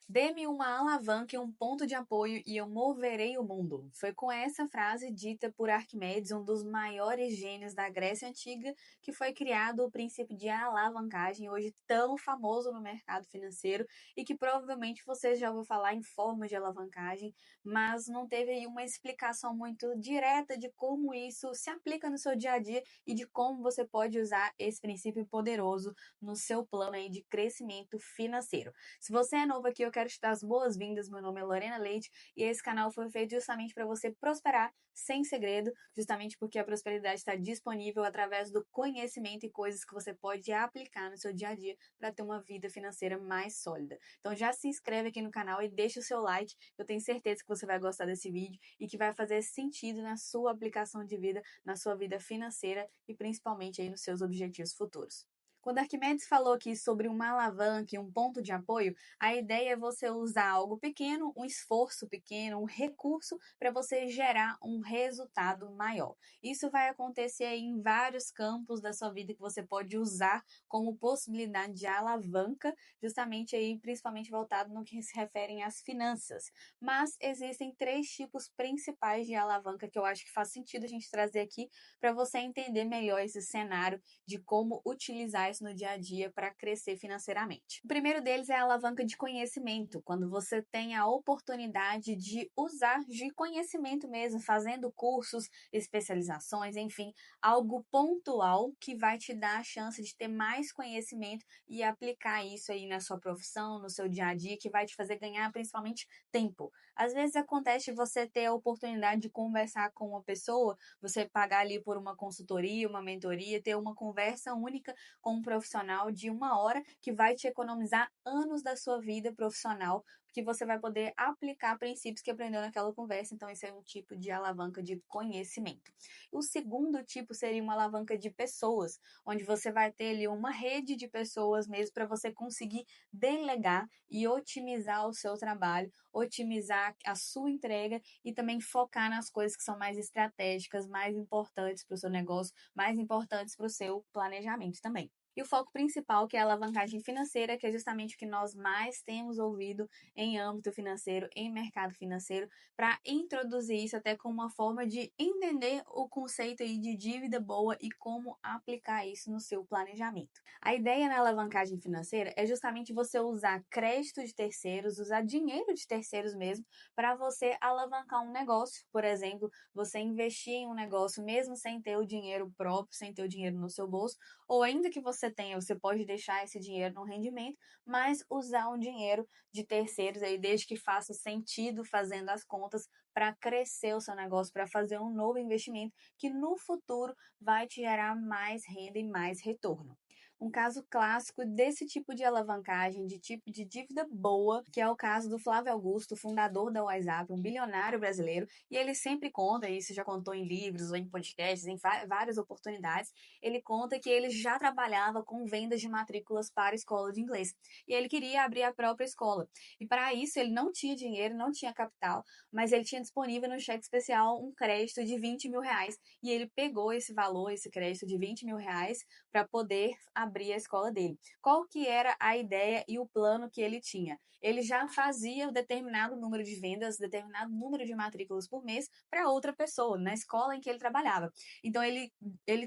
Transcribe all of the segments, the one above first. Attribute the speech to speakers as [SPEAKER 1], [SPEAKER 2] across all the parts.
[SPEAKER 1] Dê-me uma alavanca e um ponto de apoio e eu moverei o mundo. Foi com essa frase dita por Arquimedes, um dos maiores gênios da Grécia Antiga, que foi criado o princípio de alavancagem, hoje tão famoso no mercado financeiro e que provavelmente você já ouviu falar em formas de alavancagem, mas não teve aí uma explicação muito direta de como isso se aplica no seu dia a dia e de como você pode usar esse princípio poderoso no seu plano aí de crescimento financeiro. Se você é novo aqui, eu quero te dar as boas-vindas. Meu nome é Lorena Leite e esse canal foi feito justamente para você prosperar sem segredo, justamente porque a prosperidade está disponível através do conhecimento e coisas que você pode aplicar no seu dia a dia para ter uma vida financeira mais sólida. Então já se inscreve aqui no canal e deixa o seu like. Eu tenho certeza que você vai gostar desse vídeo e que vai fazer sentido na sua aplicação de vida, na sua vida financeira e principalmente aí nos seus objetivos futuros. Quando Arquimedes falou aqui sobre uma alavanca e um ponto de apoio, a ideia é você usar algo pequeno, um esforço pequeno, um recurso para você gerar um resultado maior. Isso vai acontecer em vários campos da sua vida que você pode usar como possibilidade de alavanca, justamente aí, principalmente voltado no que se referem às finanças. Mas existem três tipos principais de alavanca que eu acho que faz sentido a gente trazer aqui para você entender melhor esse cenário de como utilizar isso no dia a dia para crescer financeiramente. O primeiro deles é a alavanca de conhecimento, quando você tem a oportunidade de usar de conhecimento mesmo, fazendo cursos, especializações, enfim, algo pontual que vai te dar a chance de ter mais conhecimento e aplicar isso aí na sua profissão, no seu dia a dia, que vai te fazer ganhar principalmente tempo. Às vezes acontece você ter a oportunidade de conversar com uma pessoa, você pagar ali por uma consultoria, uma mentoria, ter uma conversa única com um profissional de 1 hora que vai te economizar anos da sua vida profissional, porque você vai poder aplicar princípios que aprendeu naquela conversa. Então, esse é um tipo de alavanca de conhecimento. O segundo tipo seria uma alavanca de pessoas, onde você vai ter ali uma rede de pessoas mesmo para você conseguir delegar e otimizar o seu trabalho, otimizar a sua entrega e também focar nas coisas que são mais estratégicas, mais importantes para o seu negócio, mais importantes para o seu planejamento também. E o foco principal, que é a alavancagem financeira, que é justamente o que nós mais temos ouvido em âmbito financeiro, em mercado financeiro, para introduzir isso até como uma forma de entender o conceito aí de dívida boa e como aplicar isso no seu planejamento. A ideia na alavancagem financeira é justamente você usar crédito de terceiros, usar dinheiro de terceiros mesmo, para você alavancar um negócio. Por exemplo, você investir em um negócio mesmo sem ter o dinheiro próprio, sem ter o dinheiro no seu bolso, ou ainda que você tenha, você pode deixar esse dinheiro no rendimento, mas usar um dinheiro de terceiros aí, desde que faça sentido fazendo as contas para crescer o seu negócio, para fazer um novo investimento que no futuro vai te gerar mais renda e mais retorno. Um caso clássico desse tipo de alavancagem, de tipo de dívida boa, que é o caso do Flávio Augusto, fundador da WhatsApp, um bilionário brasileiro, e ele sempre conta, isso já contou em livros ou em podcasts, em várias oportunidades, ele conta que ele já trabalhava com vendas de matrículas para a escola de inglês, e ele queria abrir a própria escola. E para isso ele não tinha dinheiro, não tinha capital, mas ele tinha disponível no cheque especial um crédito de 20 mil reais, e ele pegou esse valor, esse crédito de 20 mil reais, para poder abrir a escola dele. Qual que era a ideia e o plano que ele tinha? Ele já fazia um determinado número de vendas, determinado número de matrículas por mês para outra pessoa, na escola em que ele trabalhava. Então ele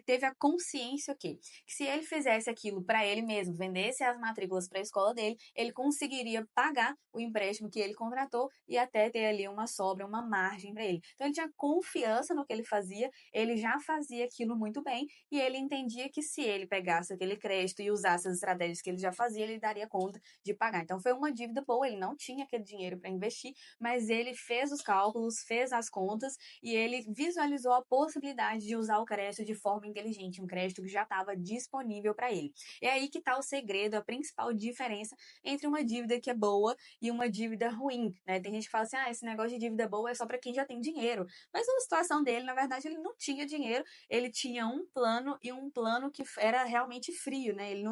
[SPEAKER 1] teve a consciência que se ele fizesse aquilo para ele mesmo, vendesse as matrículas para a escola dele, ele conseguiria pagar o empréstimo que ele contratou e até ter ali uma sobra, uma margem para ele. Então ele tinha confiança no que ele fazia, ele já fazia aquilo muito bem e ele entendia que se ele pegasse aquele crédito e usasse as estratégias que ele já fazia, ele daria conta de pagar. Então foi uma dívida boa, ele não tinha aquele dinheiro para investir, mas ele fez os cálculos, fez as contas e ele visualizou a possibilidade de usar o crédito de forma inteligente, um crédito que já estava disponível para ele. É aí que está o segredo, a principal diferença entre uma dívida que é boa e uma dívida ruim, né? Tem gente que fala assim, esse negócio de dívida boa é só para quem já tem dinheiro. Mas na situação dele, na verdade, ele não tinha dinheiro, ele tinha um plano e um plano que era realmente frio. desafio, né? Ele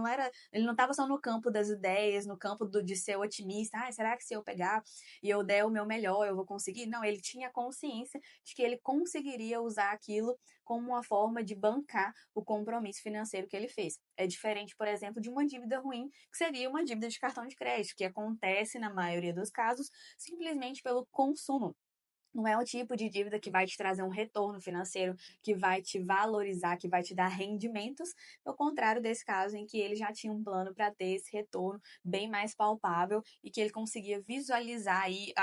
[SPEAKER 1] não estava só no campo das ideias, no campo de ser otimista. Ah, será que se eu pegar e eu der o meu melhor, eu vou conseguir? Não, ele tinha consciência de que ele conseguiria usar aquilo como uma forma de bancar o compromisso financeiro que ele fez. É diferente, por exemplo, de uma dívida ruim, que seria uma dívida de cartão de crédito, que acontece na maioria dos casos simplesmente pelo consumo. Não é o tipo de dívida que vai te trazer um retorno financeiro, que vai te valorizar, que vai te dar rendimentos, ao contrário desse caso em que ele já tinha um plano para ter esse retorno bem mais palpável e que ele conseguia visualizar aí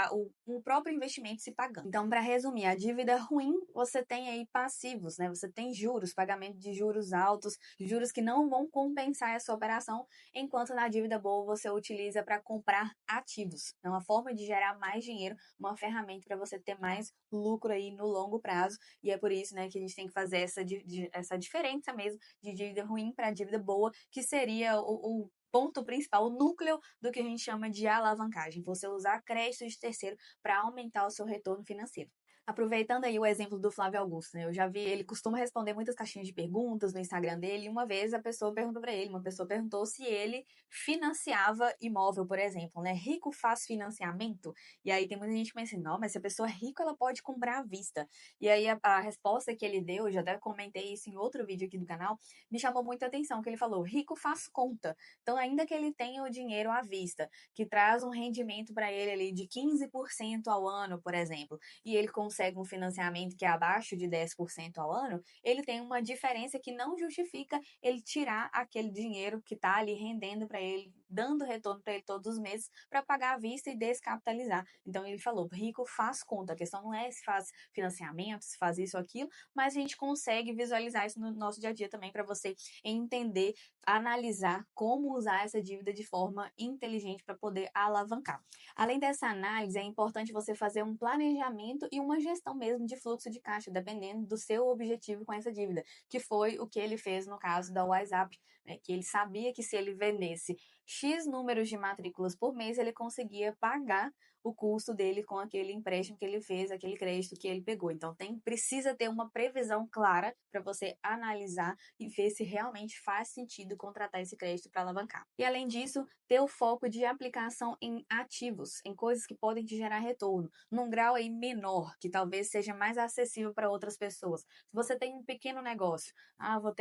[SPEAKER 1] o próprio investimento se pagando. Então, para resumir, a dívida ruim, você tem aí passivos, né? Você tem juros, pagamento de juros altos, juros que não vão compensar essa operação, enquanto na dívida boa você utiliza para comprar ativos. É uma forma de gerar mais dinheiro, uma ferramenta para você ter mais lucro aí no longo prazo, e é por isso, né, que a gente tem que fazer essa diferença mesmo de dívida ruim para dívida boa, que seria o ponto principal, o núcleo do que a gente chama de alavancagem, você usar crédito de terceiro para aumentar o seu retorno financeiro. Aproveitando aí o exemplo do Flávio Augusto, né? Eu já vi, ele costuma responder muitas caixinhas de perguntas no Instagram dele, e uma vez a pessoa perguntou para ele, uma pessoa perguntou se ele financiava imóvel, por exemplo, né? Rico faz financiamento? E aí tem muita gente que pensa assim, não, mas se a pessoa é rica, ela pode comprar à vista. E aí a resposta que ele deu, eu já até comentei isso em outro vídeo aqui do canal, me chamou muita atenção, que ele falou, rico faz conta. Então, ainda que ele tenha o dinheiro à vista, que traz um rendimento para ele ali de 15% ao ano, por exemplo, e ele consegue um financiamento que é abaixo de 10% ao ano, ele tem uma diferença que não justifica ele tirar aquele dinheiro que está ali rendendo para ele, dando retorno para ele todos os meses, para pagar à vista e descapitalizar. Então ele falou, rico faz conta, a questão não é se faz financiamento, se faz isso ou aquilo, mas a gente consegue visualizar isso no nosso dia a dia também para você entender, analisar como usar essa dívida de forma inteligente para poder alavancar. Além dessa análise, é importante você fazer um planejamento e uma gestão mesmo de fluxo de caixa, dependendo do seu objetivo com essa dívida, que foi o que ele fez no caso da WhatsApp, né, que ele sabia que se ele vendesse X números de matrículas por mês, ele conseguia pagar o custo dele com aquele empréstimo que ele fez, aquele crédito que ele pegou. Então, precisa ter uma previsão clara para você analisar e ver se realmente faz sentido contratar esse crédito para alavancar. E, além disso, ter o foco de aplicação em ativos, em coisas que podem te gerar retorno, num grau aí menor, que talvez seja mais acessível para outras pessoas. Se você tem um pequeno negócio,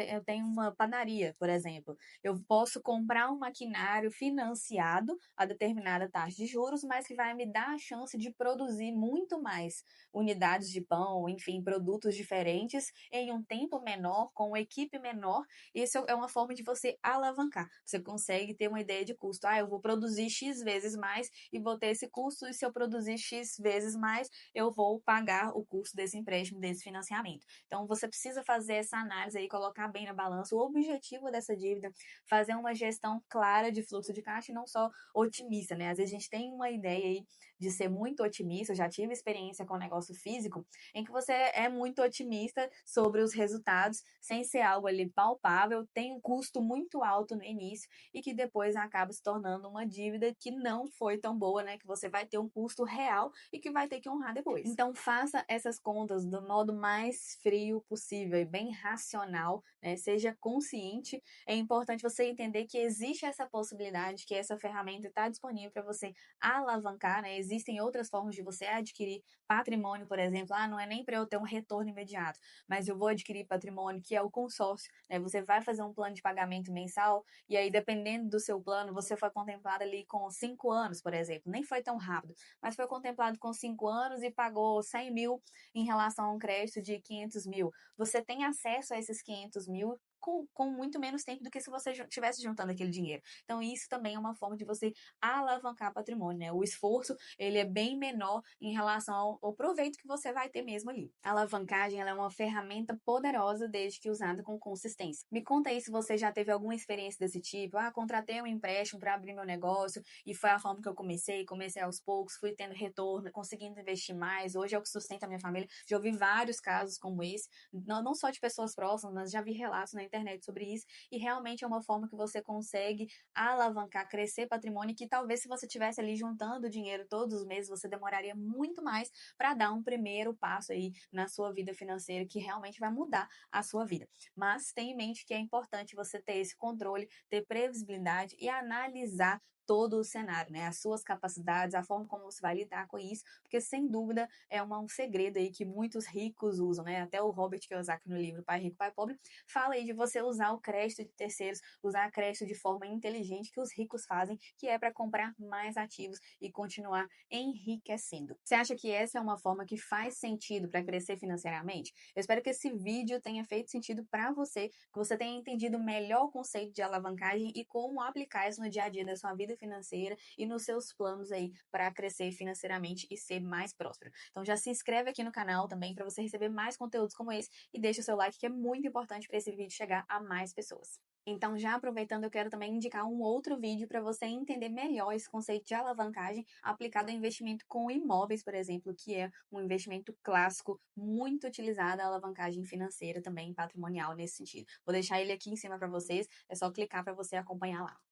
[SPEAKER 1] eu tenho uma padaria, por exemplo, eu posso comprar um maquinário financiado a determinada taxa de juros, mas que vai me dar a chance de produzir muito mais unidades de pão, enfim, produtos diferentes em um tempo menor, com uma equipe menor. Isso é uma forma de você alavancar. Você consegue ter uma ideia de custo. Eu vou produzir X vezes mais e vou ter esse custo, e se eu produzir X vezes mais, eu vou pagar o custo desse empréstimo, desse financiamento. Então, você precisa fazer essa análise aí, colocar bem na balança o objetivo dessa dívida, fazer uma gestão clara de fluxo de caixa e não só otimista, né? Às vezes a gente tem uma ideia aí de ser muito otimista, eu já tive experiência com negócio físico, em que você é muito otimista sobre os resultados, sem ser algo ali palpável, tem um custo muito alto no início e que depois acaba se tornando uma dívida que não foi tão boa, né? Que você vai ter um custo real e que vai ter que honrar depois. Então, faça essas contas do modo mais frio possível e bem racional, né? Seja consciente. É importante você entender que existe essa possibilidade, que essa ferramenta está disponível para você alavancar, né? Existem outras formas de você adquirir patrimônio, por exemplo. Não é nem para eu ter um retorno imediato, mas eu vou adquirir patrimônio, que é o consórcio, né? Você vai fazer um plano de pagamento mensal e aí, dependendo do seu plano, você foi contemplado ali com 5 anos, por exemplo. Nem foi tão rápido, mas foi contemplado com 5 anos e pagou 100 mil em relação a um crédito de 500 mil. Você tem acesso a esses 500 mil com muito menos tempo do que se você estivesse juntando aquele dinheiro. Então, isso também é uma forma de você alavancar patrimônio, né? O esforço, ele é bem menor em relação ao proveito que você vai ter mesmo ali. A alavancagem, ela é uma ferramenta poderosa desde que usada com consistência. Me conta aí se você já teve alguma experiência desse tipo. Contratei um empréstimo para abrir meu negócio e foi a forma que eu comecei aos poucos, fui tendo retorno, conseguindo investir mais. Hoje é o que sustenta a minha família. Já ouvi vários casos como esse, não só de pessoas próximas, mas já vi relatos na internet sobre isso, e realmente é uma forma que você consegue alavancar, crescer patrimônio, que talvez se você tivesse ali juntando dinheiro todos os meses, você demoraria muito mais para dar um primeiro passo aí na sua vida financeira, que realmente vai mudar a sua vida. Mas tenha em mente que é importante você ter esse controle, ter previsibilidade e analisar todo o cenário, né? As suas capacidades, a forma como você vai lidar com isso, porque sem dúvida é um segredo aí que muitos ricos usam, né? Até o Robert Kiyosaki no livro Pai Rico, Pai Pobre fala aí de você usar o crédito de terceiros, usar crédito de forma inteligente que os ricos fazem, que é para comprar mais ativos e continuar enriquecendo. Você acha que essa é uma forma que faz sentido para crescer financeiramente? Eu espero que esse vídeo tenha feito sentido para você, que você tenha entendido melhor o conceito de alavancagem e como aplicar isso no dia a dia da sua vida financeira e nos seus planos aí para crescer financeiramente e ser mais próspero. Então já se inscreve aqui no canal também para você receber mais conteúdos como esse e deixa o seu like, que é muito importante para esse vídeo chegar a mais pessoas. Então, já aproveitando, eu quero também indicar um outro vídeo para você entender melhor esse conceito de alavancagem aplicado ao investimento com imóveis, por exemplo, que é um investimento clássico, muito utilizado a alavancagem financeira também, patrimonial nesse sentido. Vou deixar ele aqui em cima para vocês, é só clicar para você acompanhar lá.